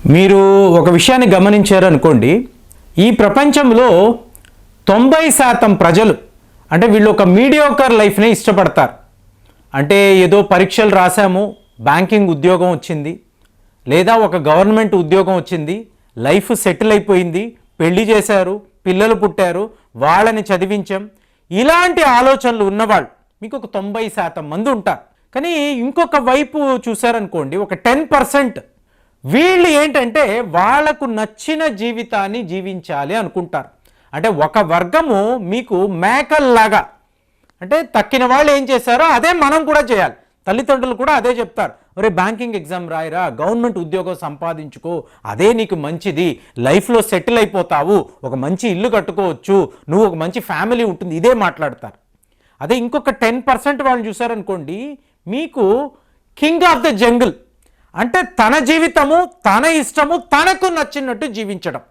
మీరు ఒక విషయాన్ని గమనించారనుకోండి, ఈ ప్రపంచంలో 90% ప్రజలు అంటే వీళ్ళు ఒక మీడియోకర్ లైఫ్నే ఇష్టపడతారు. అంటే ఏదో పరీక్షలు రాసాము, బ్యాంకింగ్ ఉద్యోగం వచ్చింది, లేదా ఒక గవర్నమెంట్ ఉద్యోగం వచ్చింది, లైఫ్ సెటిల్ అయిపోయింది, పెళ్లి చేశారు, పిల్లలు పుట్టారు, వాళ్ళని చదివించాం, ఇలాంటి ఆలోచనలు ఉన్నవాళ్ళు మీకు ఒక 90% మంది ఉంటారు. కానీ ఇంకొక వైపు చూసారనుకోండి, ఒక 10% వీళ్ళు ఏంటంటే వాళ్లకు నచ్చిన జీవితాన్ని జీవించాలి అనుకుంటారు. అంటే ఒక వర్గము మీకు మేకల్లాగా, అంటే తక్కిన వాళ్ళు ఏం చేశారో అదే మనం కూడా చేయాలి. తల్లిదండ్రులు కూడా అదే చెప్తారు, ఒరే బ్యాంకింగ్ ఎగ్జామ్ రాయరా, గవర్నమెంట్ ఉద్యోగం సంపాదించుకో, అదే నీకు మంచిది, లైఫ్లో సెటిల్ అయిపోతావు, ఒక మంచి ఇల్లు కట్టుకోవచ్చు, నువ్వు ఒక మంచి ఫ్యామిలీ ఉంటుంది, ఇదే మాట్లాడతారు. అదే ఇంకొక 10% వాళ్ళు చూసారనుకోండి, మీకు కింగ్ ఆఫ్ ద జంగిల్, అంటే తన జీవితము తన ఇష్టము తనకు నచ్చినట్టు జీవించడం.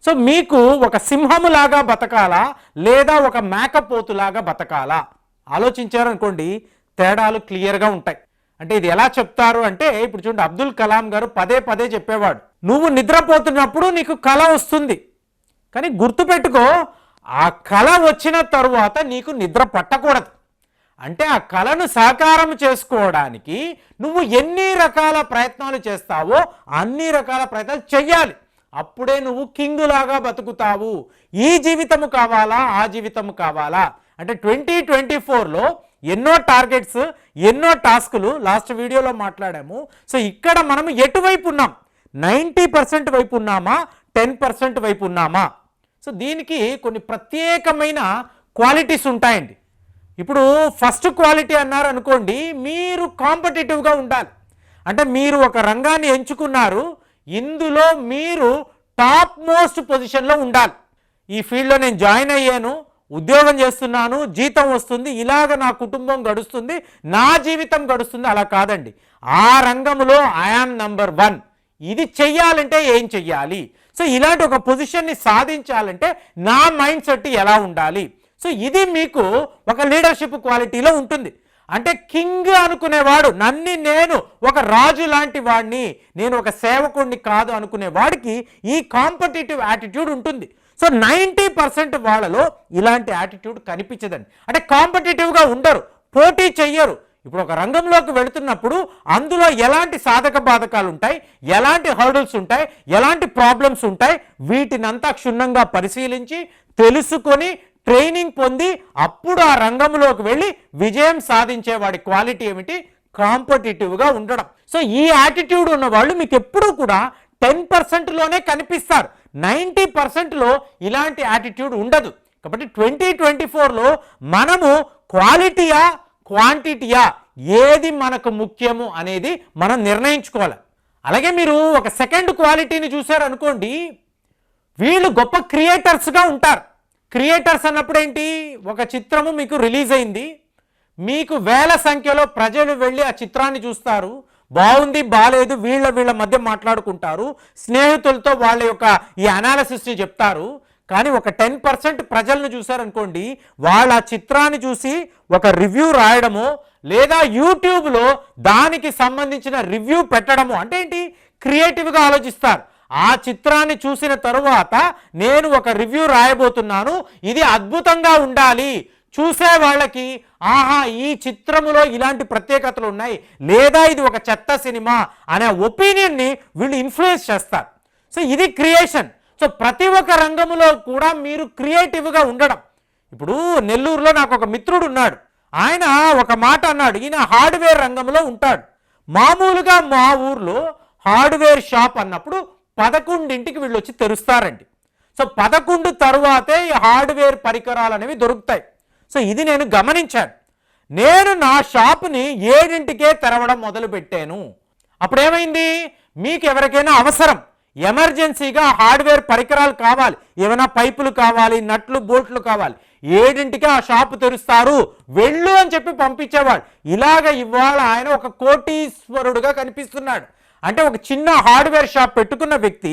సో మీకు ఒక సింహములాగా బతకాలా లేదా ఒక మేకపోతులాగా బతకాలా ఆలోచించారనుకోండి, తేడాలు క్లియర్గా ఉంటాయి. అంటే ఇది ఎలా చెప్తారు అంటే, ఇప్పుడు చూడండి, అబ్దుల్ కలాం గారు పదే పదే చెప్పేవాడు, నువ్వు నిద్రపోతున్నప్పుడు నీకు కల వస్తుంది, కానీ గుర్తుపెట్టుకో, ఆ కల వచ్చిన తరువాత నీకు నిద్ర పట్టకూడదు. అంటే ఆ కలను సాకారం చేసుకోవడానికి నువ్వు ఎన్ని రకాల ప్రయత్నాలు చేస్తావో అన్ని రకాల ప్రయత్నాలు చెయ్యాలి, అప్పుడే నువ్వు కింగ్ లాగా బతుకుతావు. ఈ జీవితము కావాలా ఆ జీవితము కావాలా అంటే 2024లో ఎన్నో టార్గెట్స్, ఎన్నో టాస్కులు లాస్ట్ వీడియోలో మాట్లాడాము. సో ఇక్కడ మనం ఎటువైపు ఉన్నాం, 90% వైపు ఉన్నామా 10% వైపు ఉన్నామా? సో దీనికి కొన్ని ప్రత్యేకమైన క్వాలిటీస్ ఉంటాయండి. ఇప్పుడు ఫస్ట్ క్వాలిటీ అన్నారు అనుకోండి, మీరు కాంపిటేటివ్గా ఉండాలి. అంటే మీరు ఒక రంగాన్ని ఎంచుకున్నారు, ఇందులో మీరు టాప్ మోస్ట్ పొజిషన్లో ఉండాలి. ఈ ఫీల్డ్లో నేను జాయిన్ అయ్యాను, ఉద్యోగం చేస్తున్నాను, జీతం వస్తుంది, ఇలాగ నా కుటుంబం గడుస్తుంది, నా జీవితం గడుస్తుంది, అలా కాదండి. ఆ రంగంలో ఐఆమ్ నంబర్ 1, ఇది చెయ్యాలంటే ఏం చెయ్యాలి, సో ఇలాంటి ఒక పొజిషన్ని సాధించాలంటే నా మైండ్ సెట్ ఎలా ఉండాలి, సో ఇది మీకు ఒక లీడర్షిప్ క్వాలిటీలో ఉంటుంది. అంటే కింగ్ అనుకునేవాడు, నేను ఒక రాజు లాంటి వాడిని, నేను ఒక సేవకుడిని కాదు అనుకునేవాడికి ఈ కాంపిటేటివ్ యాటిట్యూడ్ ఉంటుంది. సో 90% వాళ్ళలో ఇలాంటి యాటిట్యూడ్ కనిపించదండి. అంటే కాంపిటేటివ్గా ఉండరు, పోటీ చెయ్యరు. ఇప్పుడు ఒక రంగంలోకి వెళుతున్నప్పుడు అందులో ఎలాంటి సాధక బాధకాలు ఉంటాయి, ఎలాంటి హర్డల్స్ ఉంటాయి, ఎలాంటి ప్రాబ్లమ్స్ ఉంటాయి, వీటినంతా క్షుణ్ణంగా పరిశీలించి తెలుసుకొని ట్రైనింగ్ పొంది అప్పుడు ఆ రంగంలోకి వెళ్ళి విజయం సాధించే వాడి క్వాలిటీ ఏమిటి, కాంపిటేటివ్గా ఉండడం. సో ఈ యాటిట్యూడ్ ఉన్న వాళ్ళు మీకు ఎప్పుడూ కూడా 10%లోనే కనిపిస్తారు, 90%లో ఇలాంటి యాటిట్యూడ్ ఉండదు. కాబట్టి 2024లో మనము క్వాలిటీయా క్వాంటిటీయా ఏది మనకు ముఖ్యము అనేది మనం నిర్ణయించుకోవాలి. అలాగే మీరు ఒక సెకండ్ క్వాలిటీని చూసారనుకోండి, వీళ్ళు గొప్ప క్రియేటర్స్గా ఉంటారు. క్రియేటర్స్ అన్నప్పుడు ఏంటి, ఒక చిత్రము మీకు రిలీజ్ అయింది, మీకు వేల సంఖ్యలో ప్రజలు వెళ్ళి ఆ చిత్రాన్ని చూస్తారు, బాగుంది బాగాలేదు వీళ్ళ మధ్య మాట్లాడుకుంటారు, స్నేహితులతో వాళ్ళ యొక్క ఈ అనాలిసిస్ని చెప్తారు. కానీ ఒక 10% ప్రజలను చూసారనుకోండి, వాళ్ళ చిత్రాన్ని చూసి ఒక రివ్యూ రాయడము లేదా యూట్యూబ్లో దానికి సంబంధించిన రివ్యూ పెట్టడము, అంటే ఏంటి, క్రియేటివ్గా ఆలోచిస్తారు. ఆ చిత్రాన్ని చూసిన తరువాత నేను ఒక రివ్యూ రాయబోతున్నాను, ఇది అద్భుతంగా ఉండాలి, చూసే వాళ్ళకి ఆహా ఈ చిత్రములో ఇలాంటి ప్రత్యేకతలు ఉన్నాయి, లేదా ఇది ఒక చెత్త సినిమా అనే ఒపీనియన్ని వీళ్ళు ఇన్ఫ్లుయెన్స్ చేస్తారు. సో ఇది క్రియేషన్. సో ప్రతి ఒక్క రంగంలో కూడా మీరు క్రియేటివ్గా ఉండడం. ఇప్పుడు నెల్లూరులో నాకు ఒక మిత్రుడు ఉన్నాడు, ఆయన ఒక మాట అన్నాడు, ఈయన హార్డ్వేర్ రంగంలో ఉంటాడు. మామూలుగా మా ఊర్లో హార్డ్వేర్ షాప్ అన్నప్పుడు 11ంటికి వీళ్ళు వచ్చి తెరుస్తారండి. సో 11 తరువాతే ఈ హార్డ్వేర్ పరికరాలు అనేవి దొరుకుతాయి. సో ఇది నేను గమనించాను. నేను నా షాప్ని 7ంటికే తెరవడం మొదలుపెట్టాను. అప్పుడేమైంది, మీకు ఎవరికైనా అవసరం, ఎమర్జెన్సీగా హార్డ్వేర్ పరికరాలు కావాలి, ఏమైనా పైపులు కావాలి, నట్లు బోల్ట్లు కావాలి, 7ంటికే ఆ షాపు తెరుస్తారు, వెళ్ళు అని చెప్పి పంపించేవాడు. ఇలాగ ఇవాళ ఆయన ఒక కోటీశ్వరుడుగా కనిపిస్తున్నాడు. అంటే ఒక చిన్న హార్డ్వేర్ షాప్ పెట్టుకున్న వ్యక్తి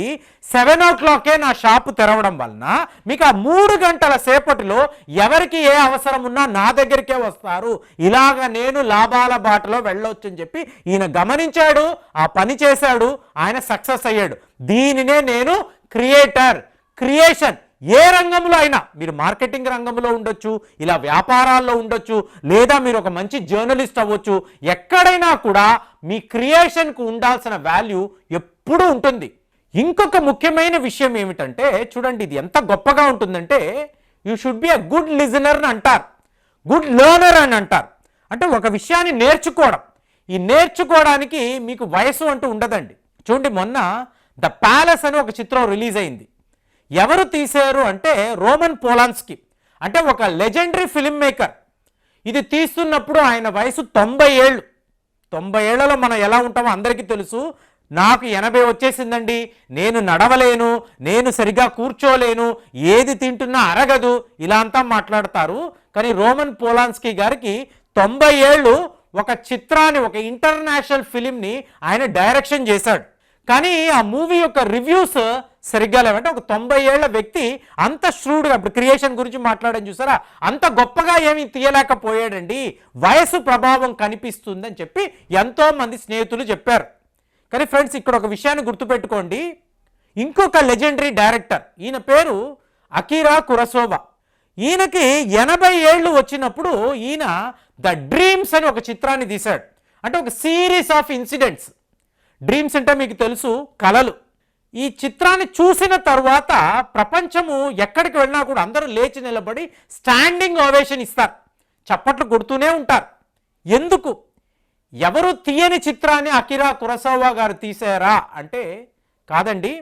7 నా షాపు తెరవడం వలన మీకు ఆ 3 గంటల సేపటిలో ఎవరికి ఏ అవసరం ఉన్నా నా దగ్గరికే వస్తారు, ఇలాగ నేను లాభాల బాటలో వెళ్ళొచ్చు అని చెప్పి ఈయన గమనించాడు, ఆ పని చేశాడు, ఆయన సక్సెస్ అయ్యాడు. దీనినే నేను క్రియేషన్ ఏ రంగంలో అయినా, మీరు మార్కెటింగ్ రంగంలో ఉండొచ్చు, ఇలా వ్యాపారాల్లో ఉండొచ్చు, లేదా మీరు ఒక మంచి జర్నలిస్ట్ అవ్వచ్చు, ఎక్కడైనా కూడా మీ క్రియేషన్కు ఉండాల్సిన వాల్యూ ఎప్పుడూ ఉంటుంది. ఇంకొక ముఖ్యమైన విషయం ఏమిటంటే చూడండి, ఇది ఎంత గొప్పగా ఉంటుందంటే you should be a good listener అని అంటారు, గుడ్ లెర్నర్ అని అంటారు. అంటే ఒక విషయాన్ని నేర్చుకోవడం, ఈ నేర్చుకోవడానికి మీకు వయసు అంటూ ఉండదండి. చూడండి, మొన్న ద ప్యాలెస్ అని ఒక చిత్రం రిలీజ్ అయింది. ఎవరు తీశారు అంటే రోమన్ పోలాన్స్కీ, అంటే ఒక లెజెండరీ ఫిల్మ్ మేకర్. ఇది తీస్తున్నప్పుడు ఆయన వయసు 90 ఏళ్ళు. 90 ఏళ్లలో మనం ఎలా ఉంటామో అందరికీ తెలుసు. నాకు 80 వచ్చేసిందండి, నేను నడవలేను, నేను సరిగా కూర్చోలేను, ఏది తింటున్నా అరగదు, ఇలా అంతా మాట్లాడతారు. కానీ రోమన్ పోలాన్స్కీ గారికి 90 ఏళ్ళు ఒక చిత్రాన్ని, ఒక ఇంటర్నేషనల్ ఫిలింని ఆయన డైరెక్షన్ చేశాడు. కానీ ఆ మూవీ యొక్క రివ్యూస్ సరిగ్గా లేవంటే ఒక 90 ఏళ్ల వ్యక్తి అంత శ్రూడ్గా, ఇప్పుడు క్రియేషన్ గురించి మాట్లాడని చూసారా, అంత గొప్పగా ఏమీ తీయలేకపోయాడండి, వయసు ప్రభావం కనిపిస్తుందని చెప్పి ఎంతో మంది స్నేహితులు చెప్పారు. కానీ ఫ్రెండ్స్, ఇక్కడ ఒక విషయాన్ని గుర్తుపెట్టుకోండి, ఇంకొక లెజెండరీ డైరెక్టర్, ఈయన పేరు అకిరా కురసోవా. ఈయనకి 80 ఏళ్ళు వచ్చినప్పుడు ఈయన ద డ్రీమ్స్ అని ఒక చిత్రాన్ని తీశాడు. అంటే ఒక సిరీస్ ఆఫ్ ఇన్సిడెంట్స్. డ్రీమ్స్ అంటే మీకు తెలుసు, కలలు. ఈ చిత్రాన్ని చూసిన తర్వాత ప్రపంచము ఎక్కడికి వెళ్ళినా కూడా అందరూ లేచి నిలబడి స్టాండింగ్ ఓవేషన్ ఇస్తారు, చప్పట్లు కొడుతూనే ఉంటారు. ఎందుకు? ఎవరు తీయని చిత్రాన్ని అకిరా కురసోవా గారు తీశారా అంటే కాదండి,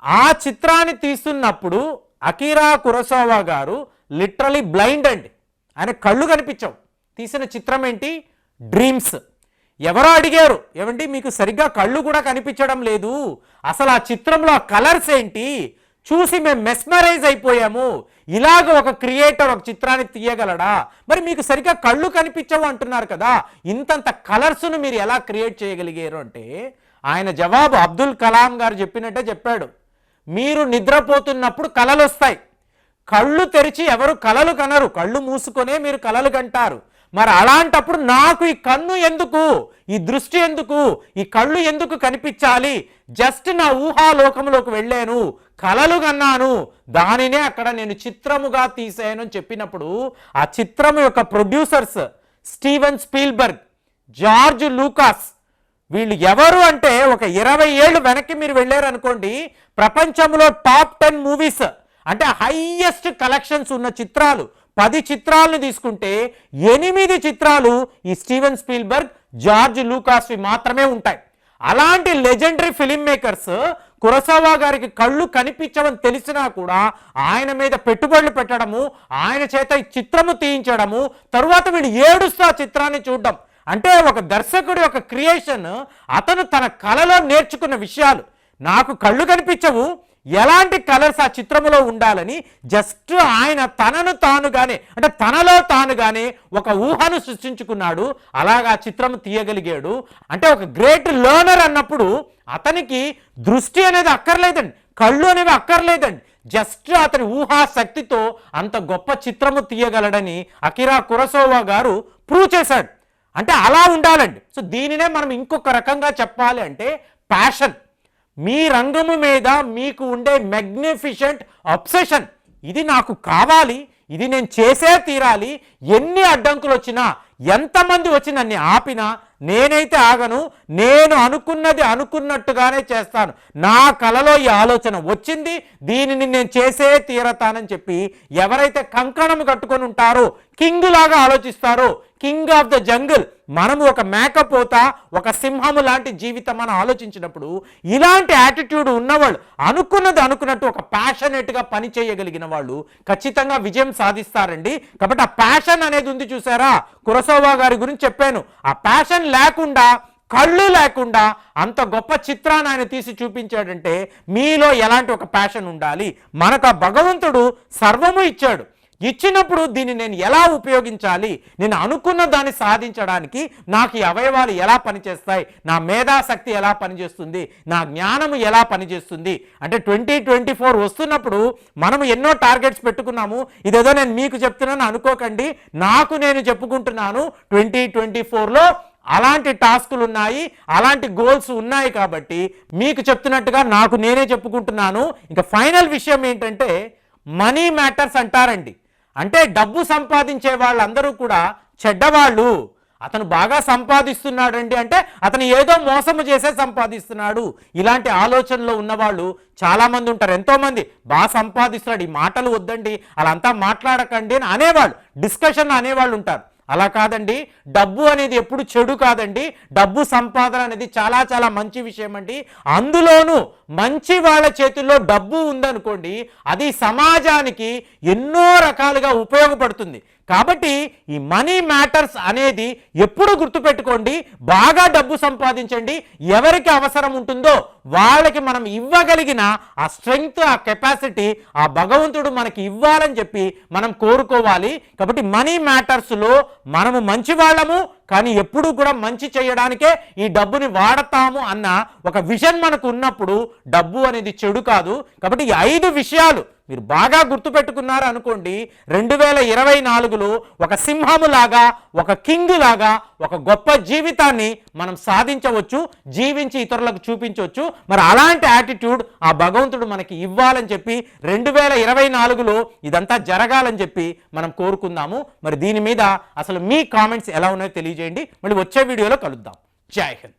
ఆ చిత్రాన్ని తీస్తున్నప్పుడు అకిరా కురసోవా గారు లిటరలీ బ్లైండ్ అండి, ఆయన కళ్ళు కనిపించవు. తీసిన చిత్రం ఏంటి? డ్రీమ్స్. ఎవరో అడిగారు, ఏమండి మీకు సరిగ్గా కళ్ళు కూడా కనిపించడం లేదు, అసలు ఆ చిత్రంలో ఆ కలర్స్ ఏంటి, చూసి మేము మెస్మరైజ్ అయిపోయాము, ఇలాగ ఒక క్రియేటర్ ఒక చిత్రాన్ని తీయగలడా, మరి మీకు సరిగ్గా కళ్ళు కనిపించవు అంటున్నారు కదా, ఇంతంత కలర్స్ను మీరు ఎలా క్రియేట్ చేయగలిగారు అంటే ఆయన జవాబు అబ్దుల్ కలాం గారు చెప్పినట్టే చెప్పాడు. మీరు నిద్రపోతున్నప్పుడు కలలు వస్తాయి, కళ్ళు తెరిచి ఎవరు కలలు కనరు, కళ్ళు మూసుకొనే మీరు కలలు కంటారు. మరి అలాంటప్పుడు నాకు ఈ కన్ను ఎందుకు, ఈ దృష్టి ఎందుకు, ఈ కళ్ళు ఎందుకు కనిపించాలి, జస్ట్ నా ఊహాలోకంలోకి వెళ్ళాను, కలలు కన్నాను, దానినే అక్కడ నేను చిత్రముగా తీసాను అని చెప్పినప్పుడు ఆ చిత్రం యొక్క ప్రొడ్యూసర్స్ స్టీవెన్ స్పీల్బర్గ్, జార్జ్ లూకాస్, వీళ్ళు ఎవరు అంటే ఒక 20 ఏళ్ళు వెనక్కి మీరు వెళ్ళారు అనుకోండి, ప్రపంచంలో టాప్ 10 మూవీస్ అంటే హైయెస్ట్ కలెక్షన్స్ ఉన్న చిత్రాలు 10 చిత్రాలను తీసుకుంటే 8 చిత్రాలు ఈ స్టీవెన్ స్పీల్బర్గ్, జార్జ్ లూకాస్వి మాత్రమే ఉంటాయి. అలాంటి లెజెండరీ ఫిల్మ్ మేకర్స్ కురసోవా గారికి కళ్ళు కనిపించవని తెలిసినా కూడా ఆయన మీద పెట్టుబడులు పెట్టడము, ఆయన చేత ఈ చిత్రము తీయించడము, తరువాత వీళ్ళు ఏడుస్తూ ఆ చిత్రాన్ని చూడడం. అంటే ఒక దర్శకుడి యొక్క క్రియేషన్, అతను తన కళలో నేర్చుకున్న విషయాలు. నాకు కళ్ళు కనిపించవు, ఎలాంటి కలర్స్ ఆ చిత్రములో ఉండాలని జస్ట్ ఆయన తనను తానుగానే, అంటే తనలో తానుగానే ఒక ఊహను సృష్టించుకున్నాడు, అలాగా చిత్రం తీయగలిగాడు. అంటే ఒక గ్రేట్ లెర్నర్ అన్నప్పుడు అతనికి దృష్టి అనేది అక్కర్లేదండి, కళ్ళు అనేవి అక్కర్లేదండి, జస్ట్ అతని ఊహాశక్తితో అంత గొప్ప చిత్రము తీయగలడని అకిరా కురసోవా గారు ప్రూవ్ చేశాడు. అంటే అలా ఉండాలండి. సో దీనినే మనం ఇంకొక రకంగా చెప్పాలి అంటే ప్యాషన్. మీ రంగము మీద మీకు ఉండే మ్యాగ్నిఫిషెంట్ అబ్సెషన్, ఇది నాకు కావాలి, ఇది నేను చేసే తీరాలి, ఎన్ని అడ్డంకులు వచ్చినా, ఎంతమంది వచ్చి నన్ను ఆపినా నేనైతే ఆగను, నేను అనుకున్నది అనుకున్నట్టుగానే చేస్తాను, నా కలలో ఈ ఆలోచన వచ్చింది, దీనిని నేను చేసే తీరతానని చెప్పి ఎవరైతే కంకణం కట్టుకొని ఉంటారో, కింగ్ లాగా ఆలోచిస్తారో, కింగ్ ఆఫ్ ద జంగిల్, మనము ఒక మేకపోత, ఒక సింహము లాంటి జీవితం అని ఆలోచించినప్పుడు ఇలాంటి యాటిట్యూడ్ ఉన్నవాళ్ళు, అనుకున్నది అనుకున్నట్టు ఒక ప్యాషనేట్గా పని చేయగలిగిన వాళ్ళు ఖచ్చితంగా విజయం సాధిస్తారండి. కాబట్టి ఆ ప్యాషన్ అనేది ఉంది చూసారా, కురసోవా గారి గురించి చెప్పాను. ఆ ప్యాషన్ లేకుండా, కళ్ళు లేకుండా అంత గొప్ప చిత్రాన్ని ఆయన తీసి చూపించాడంటే మీలో ఎలాంటి ఒక ప్యాషన్ ఉండాలి. మనకు ఆ భగవంతుడు సర్వము ఇచ్చాడు, ఇచ్చినప్పుడు దీన్ని నేను ఎలా ఉపయోగించాలి, నేను అనుకున్న దాన్ని సాధించడానికి నాకు ఈ అవయవాలు ఎలా పనిచేస్తాయి, నా మేధాశక్తి ఎలా పనిచేస్తుంది, నా జ్ఞానము ఎలా పనిచేస్తుంది. అంటే 2024 వస్తున్నప్పుడు మనం ఎన్నో టార్గెట్స్ పెట్టుకున్నాము. ఇదేదో నేను మీకు చెప్తున్నాను అనుకోకండి, నాకు నేను చెప్పుకుంటున్నాను. 2024లో అలాంటి టాస్కులు ఉన్నాయి, అలాంటి గోల్స్ ఉన్నాయి కాబట్టి మీకు చెప్తున్నట్టుగా నాకు నేనే చెప్పుకుంటున్నాను. ఇంకా ఫైనల్ విషయం ఏంటంటే మనీ మ్యాటర్స్ అంటారండి. అంటే డబ్బు సంపాదించే వాళ్ళందరూ కూడా చెడ్డవాళ్ళు. అతను బాగా సంపాదిస్తున్నాడండి అంటే అతను ఏదో మోసము చేసే సంపాదిస్తున్నాడు. ఇలాంటి ఆలోచనలో ఉన్నవాళ్ళు చాలామంది ఉంటారు. ఎంతోమంది బాగా సంపాదిస్తున్నాడు, ఈ మాటలు వద్దండి, అలా మాట్లాడకండి అని అనేవాళ్ళు, డిస్కషన్ అనేవాళ్ళు ఉంటారు. అలా కాదండి, డబ్బు అనేది ఎప్పుడు చెడు కాదండి. డబ్బు సంపాదన అనేది చాలా చాలా మంచి విషయం అండి. అందులోనూ మంచి వాళ్ళ చేతుల్లో డబ్బు ఉందనుకోండి, అది సమాజానికి ఎన్నో రకాలుగా ఉపయోగపడుతుంది. కాబట్టి ఈ మనీ మ్యాటర్స్ అనేది ఎప్పుడు గుర్తుపెట్టుకోండి. బాగా డబ్బు సంపాదించండి, ఎవరికి అవసరం ఉంటుందో వాళ్ళకి మనం ఇవ్వగలిగిన ఆ స్ట్రెంగ్త్, ఆ కెపాసిటీ ఆ భగవంతుడు మనకి ఇవ్వాలని చెప్పి మనం కోరుకోవాలి. కాబట్టి మనీ మ్యాటర్స్లో మనము మంచి వాళ్ళము, కానీ ఎప్పుడు కూడా మంచి చేయడానికే ఈ డబ్బుని వాడతాము అన్న ఒక విజన్ మనకు ఉన్నప్పుడు డబ్బు అనేది చెడు కాదు. కాబట్టి ఈ 5 విషయాలు మీరు బాగా గుర్తుపెట్టుకున్నారు అనుకోండి, 2024లో ఒక సింహము లాగా, ఒక కింగ్ లాగా ఒక గొప్ప జీవితాన్ని మనం సాధించవచ్చు, జీవించి ఇతరులకు చూపించవచ్చు. మరి అలాంటి యాటిట్యూడ్ ఆ భగవంతుడు మనకి ఇవ్వాలని చెప్పి 2024లో ఇదంతా జరగాలని చెప్పి మనం కోరుకుందాము. మరి దీని మీద అసలు మీ కామెంట్స్ ఎలా ఉన్నాయో తెలియజేయండి. మళ్ళీ వచ్చే వీడియోలో కలుద్దాం. జై హింద్.